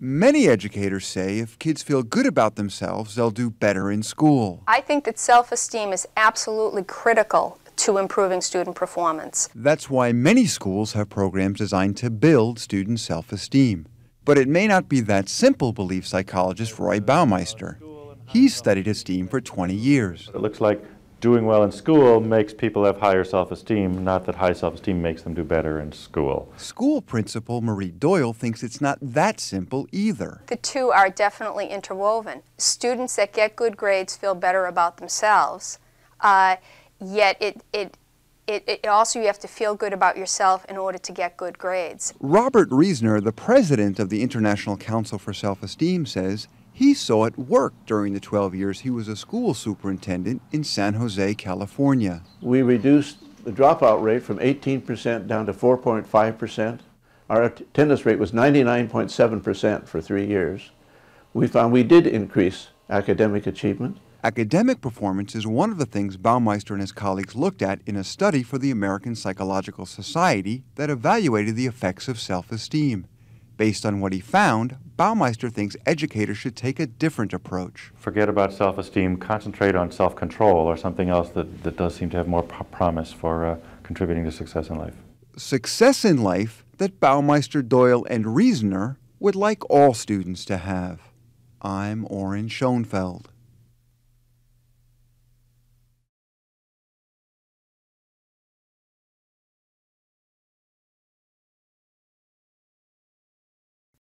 Many educators say if kids feel good about themselves, they'll do better in school. I think that self-esteem is absolutely critical to improving student performance. That's why many schools have programs designed to build student self-esteem. But it may not be that simple, believes psychologist Roy Baumeister. He's studied esteem for 20 years. It looks like doing well in school makes people have higher self-esteem, not that high self-esteem makes them do better in school. School principal Marie Doyle thinks it's not that simple either. The two are definitely interwoven. Students that get good grades feel better about themselves, yet it also you have to feel good about yourself in order to get good grades. Robert Reisner, the president of the International Council for Self-Esteem, says he saw it work during the 12 years he was a school superintendent in San Jose, California. We reduced the dropout rate from 18% down to 4.5%. Our attendance rate was 99.7% for 3 years. We found we did increase academic achievement. Academic performance is one of the things Baumeister and his colleagues looked at in a study for the American Psychological Society that evaluated the effects of self-esteem. Based on what he found, Baumeister thinks educators should take a different approach. Forget about self-esteem, concentrate on self-control or something else that does seem to have more promise for contributing to success in life. Success in life that Baumeister, Doyle, and Reisner would like all students to have. I'm Oren Schoenfeld.